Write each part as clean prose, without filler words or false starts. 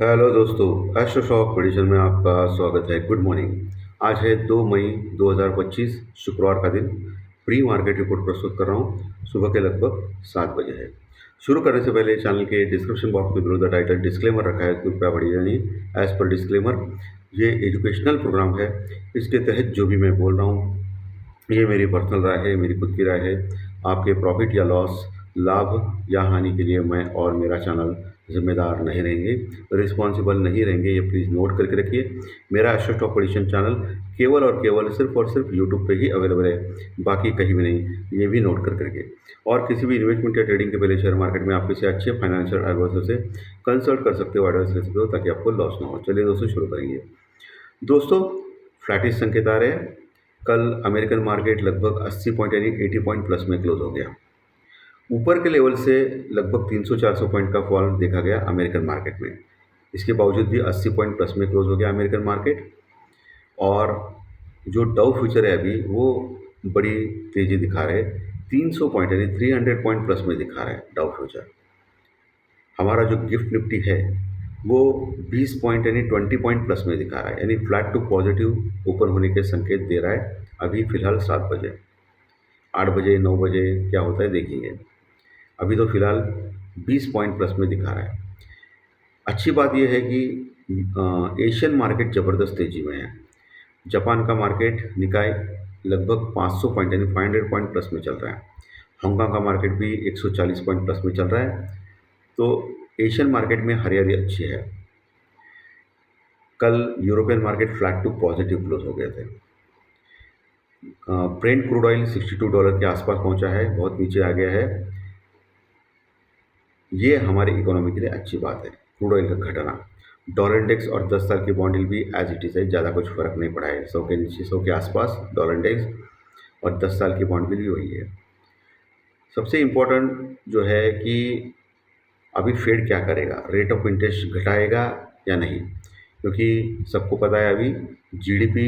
Hello दोस्तों, astro shock prediction में आपका स्वागत है। Good morning. आज है 2 मई 2025 शुक्रवार का दिन। प्री मार्केट रिपोर्ट प्रस्तुत कर रहा हूँ। सुबह के लगभग 7 बजे है। शुरू करने से पहले चैनल के डिस्क्रिप्शन बॉक्स में बिलो द टाइटल डिस्क्लेमर रखा है, कृपया पढ़िए नहीं। एज पर डिस्क्लेमर, ये एजुकेशनल प्रोग्राम है। इसके तहत जो भी मैं बोल रहा हूँ, ये मेरी पर्सनल राय है, मेरी खुद की राय है। आपके प्रॉफिट या लॉस, लाभ या हानि के लिए मैं और मेरा चैनल जिम्मेदार नहीं रहेंगे, रिस्पॉन्सिबल नहीं रहेंगे। ये प्लीज़ नोट करके रखिए। मेरा एस्ट्रो स्टॉक प्रेडिक्शन चैनल केवल और केवल सिर्फ और सिर्फ यूट्यूब पे ही अवेलेबल है, बाकी कहीं भी नहीं। ये भी नोट कर करके। और किसी भी इन्वेस्टमेंट या ट्रेडिंग के पहले शेयर मार्केट में आप किसी अच्छे फाइनेंशियल एडवाइजर से कंसल्ट कर सकते हो, एडवाइस ले सकते हो, ताकि आपको लॉस ना हो। चलिए दोस्तों, शुरू करेंगे। दोस्तों, फ्लैटिश संकेत आ रहे हैं। कल अमेरिकन मार्केट लगभग 80 पॉइंट यानी 80 पॉइंट प्लस में क्लोज हो गया। ऊपर के लेवल से लगभग 300-400 पॉइंट का फॉल देखा गया अमेरिकन मार्केट में। इसके बावजूद भी 80 पॉइंट प्लस में क्लोज हो गया अमेरिकन मार्केट। और जो डाउ फ्यूचर है अभी, वो बड़ी तेज़ी दिखा रहे हैं। 300 पॉइंट यानी 300 पॉइंट प्लस में दिखा रहा है डाउ फ्यूचर। हमारा जो गिफ्ट निफ्टी है वो 20 पॉइंट यानी 20 पॉइंट प्लस में दिखा रहा है, यानी फ्लैट टू पॉजिटिव ओपन होने के संकेत दे रहा है। अभी फिलहाल 7 बजे, 8 बजे, 9 बजे क्या होता है देखेंगे। अभी तो फिलहाल 20 पॉइंट प्लस में दिखा रहा है। अच्छी बात यह है कि एशियन मार्केट ज़बरदस्त तेज़ी में है। जापान का मार्केट निकाय लगभग 500 पॉइंट यानी 500 पॉइंट प्लस में चल रहा है। हांगकांग का मार्केट भी 140 पॉइंट प्लस में चल रहा है। तो एशियन मार्केट में हरियाली अच्छी है। कल European market flat to positive close हो गए थे। ब्रेंट क्रूड ऑयल $62 के आसपास पहुंचा है, बहुत नीचे आ गया है। ये हमारी इकोनॉमी के लिए अच्छी बात है, क्रूड ऑयल का घटना। डॉलर इंडेक्स और 10 साल की बॉन्ड भी एज इट इज़ है, ज़्यादा कुछ फर्क नहीं पड़ा है। 100 के नीचे, 100 के आसपास डॉलर इंडेक्स, और 10 साल की बॉन्ड भी वही है। सबसे इम्पोर्टेंट जो है कि अभी फेड क्या करेगा, रेट ऑफ इंटरेस्ट घटाएगा या नहीं। क्योंकि सबको पता है अभी जीडीपी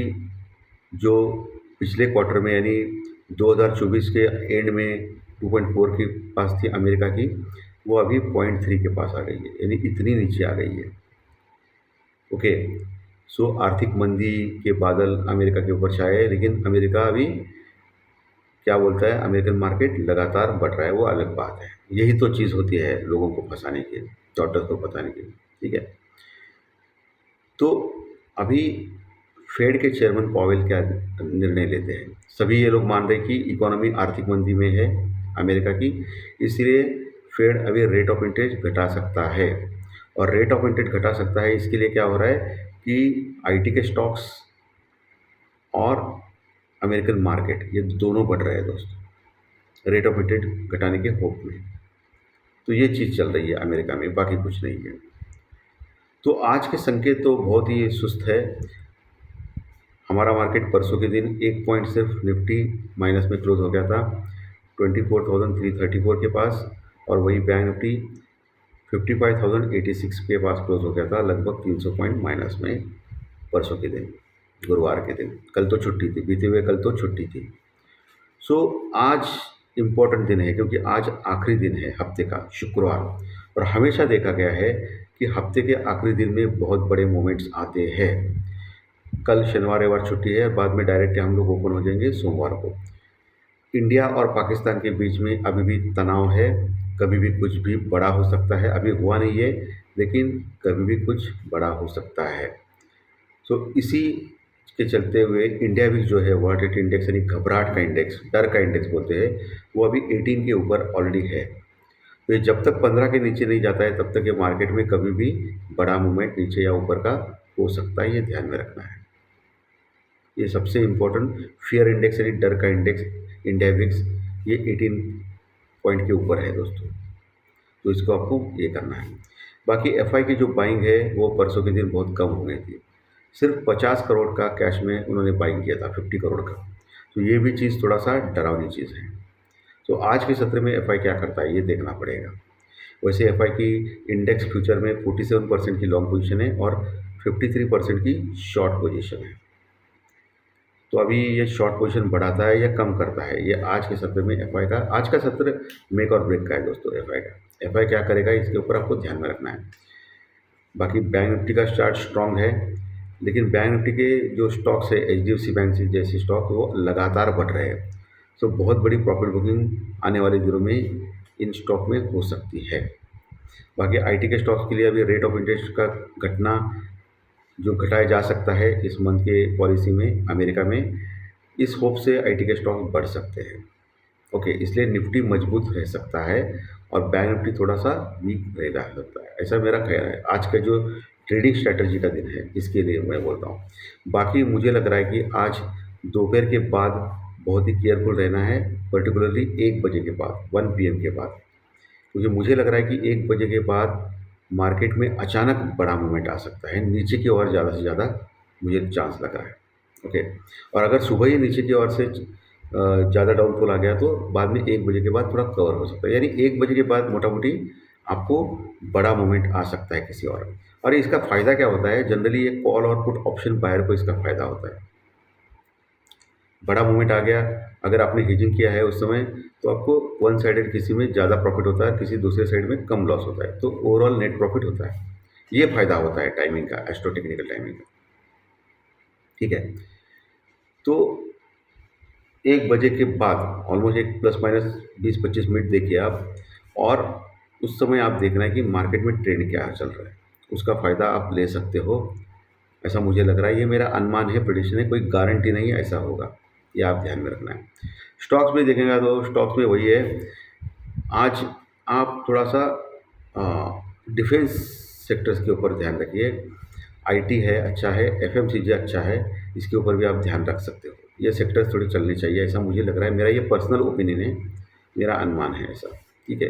जो पिछले क्वार्टर में यानी 2024 के एंड में 2.4 के पास थी अमेरिका की, वो अभी 0.3 के पास आ गई है, यानी इतनी नीचे आ गई है। ओके, सो आर्थिक मंदी के बादल अमेरिका के ऊपर छाए हैं, लेकिन अमेरिका अभी क्या बोलता है, अमेरिकन मार्केट लगातार बढ़ रहा है, वो अलग बात है। यही तो चीज़ होती है लोगों को फंसाने की, डॉक्टर्स को फंसाने की। ठीक है, तो अभी फेड के चेयरमैन पॉवेल क्या निर्णय लेते हैं। सभी ये लोग मान रहे हैं कि इकोनॉमी आर्थिक मंदी में है अमेरिका की, इसलिए फेड अभी रेट ऑफ इंटरेस्ट घटा सकता है। और रेट ऑफ इंटरेस्ट घटा सकता है, इसके लिए क्या हो रहा है कि आईटी के स्टॉक्स और अमेरिकन मार्केट ये दोनों बढ़ रहे हैं दोस्तों, रेट ऑफ इंटरेस्ट घटाने के होप में। तो ये चीज़ चल रही है अमेरिका में, बाकी कुछ नहीं है। तो आज के संकेत तो बहुत ही सुस्त है। हमारा मार्केट परसों के दिन 1 पॉइंट सिर्फ निफ्टी माइनस में क्लोज हो गया था 24,334 के पास, और वही बैंक निफ्टी 55,086 के पास क्लोज हो गया था, लगभग 300 पॉइंट माइनस में परसों के दिन, गुरुवार के दिन। कल तो छुट्टी थी, बीते हुए कल तो छुट्टी थी। सो आज इम्पोर्टेंट दिन है, क्योंकि आज आखिरी दिन है हफ्ते का, शुक्रवार। और हमेशा देखा गया है कि हफ्ते के आखिरी दिन में बहुत बड़े मोमेंट्स आते हैं। कल शनिवार रविवार छुट्टी है, बाद में डायरेक्ट हम लोग ओपन हो जाएंगे सोमवार को। इंडिया और पाकिस्तान के बीच में अभी भी तनाव है, कभी भी कुछ भी बड़ा हो सकता है। अभी हुआ नहीं है, लेकिन कभी भी कुछ बड़ा हो सकता है। सो इसी के चलते हुए इंडिया भी जो है वर्ल्ड ट्रेड इंडेक्स यानी घबराहट का इंडेक्स, डर का इंडेक्स बोलते हैं, वो अभी 18 के ऊपर ऑलरेडी है। तो ये जब तक 15 के नीचे नहीं जाता है, तब तक ये मार्केट में कभी भी बड़ा मूवमेंट नीचे या ऊपर का हो सकता है, ये ध्यान में रखना है। ये सबसे इम्पोर्टेंट फियर इंडेक्स यानी डर का इंडेक्स इंडिया विक्स, ये 18 पॉइंट के ऊपर है दोस्तों। तो इसको आपको ये करना है। बाकी एफआई की जो बाइंग है वो परसों के दिन बहुत कम हो गई थी। सिर्फ 50 करोड़ का कैश में उन्होंने बाइंग किया था, 50 करोड़ का। तो ये भी चीज़ थोड़ा सा डरावनी चीज़ है। तो आज के सत्र में एफआई क्या करता है, ये देखना पड़ेगा। वैसे एफआई की इंडेक्स फ्यूचर में 47% की लॉन्ग पोजीशन है और 53% की शॉर्ट पोजीशन है। तो अभी ये शॉर्ट पोजीशन बढ़ाता है या कम करता है, ये आज के सत्र में एफआई का, आज का सत्र मेक और ब्रेक का है दोस्तों। एफआई क्या करेगा, इसके ऊपर आपको ध्यान में रखना है। बाकी बैंक निफ्टी का चार्ट स्ट्रांग है, लेकिन बैंक निफ्टी के जो स्टॉक्स है एचडीएफसी बैंक जैसे स्टॉक वो लगातार बढ़ रहे हैं। सो बहुत बड़ी प्रॉफिट बुकिंग आने वाले दिनों में इन स्टॉक में हो सकती है। बाकी आईटी के स्टॉक्स के लिए अभी रेट ऑफ इंटरेस्ट का घटना जो घटाया जा सकता है इस मंथ के पॉलिसी में अमेरिका में, इस होप से आईटी के स्टॉक बढ़ सकते हैं। ओके, इसलिए निफ्टी मजबूत रह सकता है और बैंक निफ्टी थोड़ा सा वीक रह जा सकता है, ऐसा मेरा ख्याल है। आज का जो ट्रेडिंग स्ट्रैटेजी का दिन है इसके लिए मैं बोलता हूँ। बाकी मुझे लग रहा है कि आज दोपहर के बाद बहुत ही केयरफुल रहना है, पर्टिकुलरली 1 बजे के बाद, 1 PM के बाद, क्योंकि मुझे लग रहा है कि 1 बजे के बाद मार्केट में अचानक बड़ा मूवमेंट आ सकता है नीचे की ओर, ज़्यादा से ज़्यादा मुझे चांस लग रहा है। ओके, और अगर सुबह ही नीचे की ओर से ज़्यादा डाउनफॉल आ गया तो बाद में 1 बजे के बाद थोड़ा कवर हो सकता है, यानी 1 बजे के बाद मोटा मोटी आपको बड़ा मूवमेंट आ सकता है किसी और इसका फ़ायदा क्या होता है, जनरली ये कॉल और पुट ऑप्शन बायर को इसका फ़ायदा होता है। बड़ा मूवमेंट आ गया, अगर आपने हेजिंग किया है उस समय, तो आपको वन साइडेड किसी में ज़्यादा प्रॉफिट होता है, किसी दूसरे साइड में कम लॉस होता है, तो ओवरऑल नेट प्रॉफिट होता है। ये फ़ायदा होता है टाइमिंग का, एस्ट्रो टेक्निकल टाइमिंग का। ठीक है, तो 1 बजे के बाद ऑलमोस्ट एक प्लस माइनस 20-25 मिनट देखिए आप, और उस समय आप देखना है कि मार्केट में ट्रेंड क्या चल रहा है, उसका फ़ायदा आप ले सकते हो, ऐसा मुझे लग रहा है। ये मेरा अनुमान है, प्रेडिक्शन है, कोई गारंटी नहीं है ऐसा होगा, ये आप ध्यान में रखना है। स्टॉक्स में देखेंगे तो स्टॉक्स में वही है, आज आप थोड़ा सा डिफेंस सेक्टर्स के ऊपर ध्यान रखिए। आईटी है अच्छा है, एफएमसीजी अच्छा है, इसके ऊपर भी आप ध्यान रख सकते हो। ये सेक्टर्स थोड़े चलने चाहिए, ऐसा मुझे लग रहा है, मेरा ये पर्सनल ओपिनियन है, मेरा अनुमान है ऐसा। ठीक है,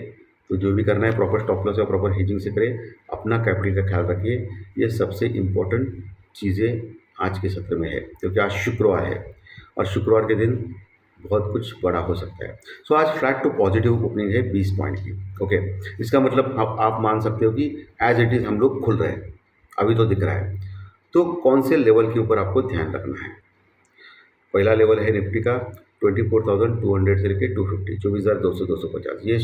तो जो भी करना है प्रॉपर स्टॉप लॉस या प्रॉपर हेजिंग से करें, अपना कैपिटल का ख्याल रखिए, ये सबसे इम्पोर्टेंट चीज़ें आज के सत्र में है, क्योंकि आज शुक्रवार है और शुक्रवार के दिन बहुत कुछ बड़ा हो सकता है। सो आज फ्लैट टू पॉजिटिव ओपनिंग है 20 पॉइंट की। ओके, इसका मतलब आप मान सकते हो कि एज इट इज़ हम लोग खुल रहे हैं, अभी तो दिख रहा है। तो कौन से लेवल के ऊपर आपको ध्यान रखना है? पहला लेवल है निफ्टी का 24,200 से लेकर 250, 24,200-250, ये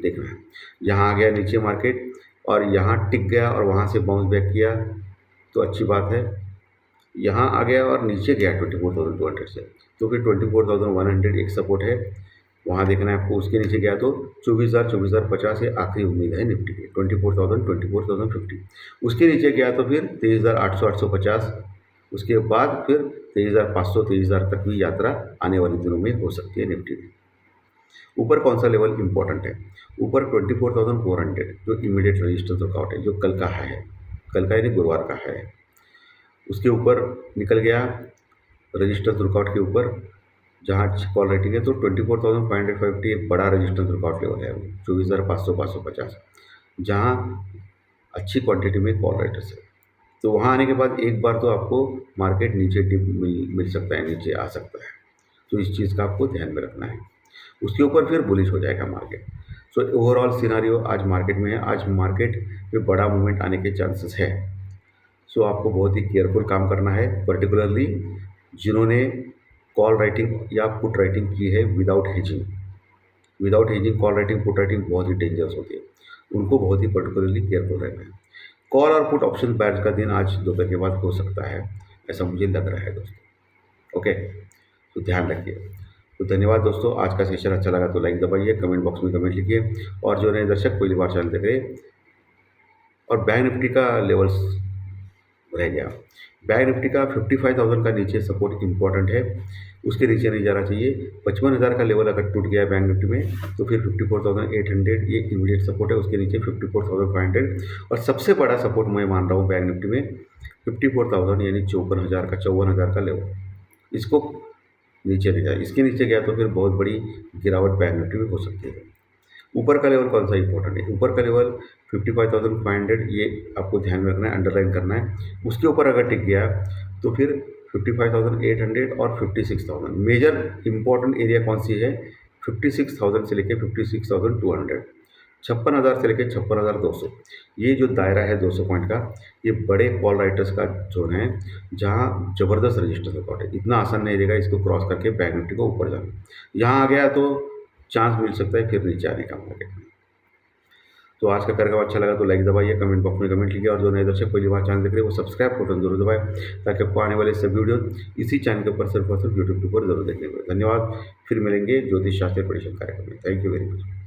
देखना है। यहाँ आ गया नीचे मार्केट और यहाँ टिक गया और वहाँ से बाउंस बैक किया तो अच्छी बात है। यहाँ आ गया और नीचे गया 24,200 से, तो फिर 24,100 एक सपोर्ट है, वहाँ देखना है आपको। उसके नीचे गया तो 24,000-24,050 ये आखिरी उम्मीद है निफ्टी की, 24,000, 24,050। उसके नीचे गया तो फिर 23,800-850, उसके बाद फिर 23,500, 23,000 तक भी यात्रा आने वाले दिनों में हो सकती है निफ्टी की। ऊपर कौन सा लेवल इंपॉर्टेंट है? ऊपर 24,400 जो इमीडिएट रजिस्टेंस वर्कआउट है, जो कल का है, कल का यानी गुरुवार का है, उसके ऊपर निकल गया रजिस्टेंस वर्कआउट के ऊपर, जहाँ कॉल रेटिंग है, तो 24,550 एक बड़ा रजिस्टेंस वर्कआउट लेवल है, 24,500, 550, जहाँ अच्छी क्वांटिटी में कॉल राइटर्स है। तो वहाँ आने के बाद एक बार तो आपको मार्केट नीचे डिप मिल सकता है, नीचे आ सकता है, तो इस चीज़ का आपको ध्यान में रखना है। उसके ऊपर फिर बुलिश हो जाएगा मार्केट। सो ओवरऑल सिनारियो आज मार्केट में है, आज मार्केट में बड़ा मूवमेंट आने के चांसेस है। सो आपको बहुत ही केयरफुल काम करना है, पर्टिकुलरली जिन्होंने कॉल राइटिंग या पुट राइटिंग की है without hedging. Without hedging call writing, put writing बहुत ही डेंजरस होती है, उनको बहुत ही पर्टिकुलरली केयरफुल रहना है। कॉल और पुट ऑप्शन बैच का दिन आज दोपहर के बाद हो सकता है, ऐसा मुझे लग रहा है दोस्तों। ओके, तो ध्यान रखिए। तो धन्यवाद दोस्तों, आज का सेशन अच्छा लगा तो लाइक दबाइए, कमेंट बॉक्स में कमेंट लिखिए, और जो नए दर्शक पहली बार चैनल देख रहे हैं, और बैंक निफ्टी का लेवल्स रह गया, बैंक निफ्टी का 55,000 का नीचे सपोर्ट इंपॉर्टेंट है, उसके नीचे नहीं जाना चाहिए। 55,000 का लेवल अगर टूट गया है बैंक निफ्टी में तो फिर 54,800 ये इमीडिएट सपोर्ट है, उसके नीचे 54,500, और सबसे बड़ा सपोर्ट मैं मान रहा हूँ बैंक निफ्टी में 54,000 यानी 54,000 का लेवल, इसको नीचे नहीं जाए। इसके नीचे गया तो फिर बहुत बड़ी गिरावट बैंक निफ्टी में हो सकती है। ऊपर का लेवल कौन सा इंपॉर्टेंट है? ऊपर का लेवल 55,500, ये आपको ध्यान में रखना है, अंडरलाइन करना है। उसके ऊपर अगर टिक गया तो फिर 55,800 और 56,000, मेजर इंपॉर्टेंट एरिया कौन सी है? 56,000 से लेकर 56,200, 56,000 से लेकर 56,200, ये जो दायरा है 200 पॉइंट का, ये बड़े कॉल राइटर्स का जोन है, जहाँ ज़बरदस्त रजिस्टर सपोर्ट है। इतना आसान नहीं रहेगा इसको क्रॉस करके बैंक निफ्टी को ऊपर जाना। यहाँ आ गया तो चांस मिल सकता है फिर नीचे आने का मार्केट में। तो आज का कार्यक्रम अच्छा लगा तो लाइक दबाइए, कमेंट बॉक्स में कमेंट लीजिए और जो नए दर्शक पहली बार चैनल देख रहे हैं वो सब्सक्राइब बटन जरूर दबाएं ताकि आपको आने वाले सभी वीडियो इसी चैनल के ऊपर सिर्फ और सिर्फ यूट्यूब के ऊपर जरूर देखने को मिले। धन्यवाद। फिर मिलेंगे ज्योतिष शास्त्र परीक्षण कार्यक्रम में। Thank you very much.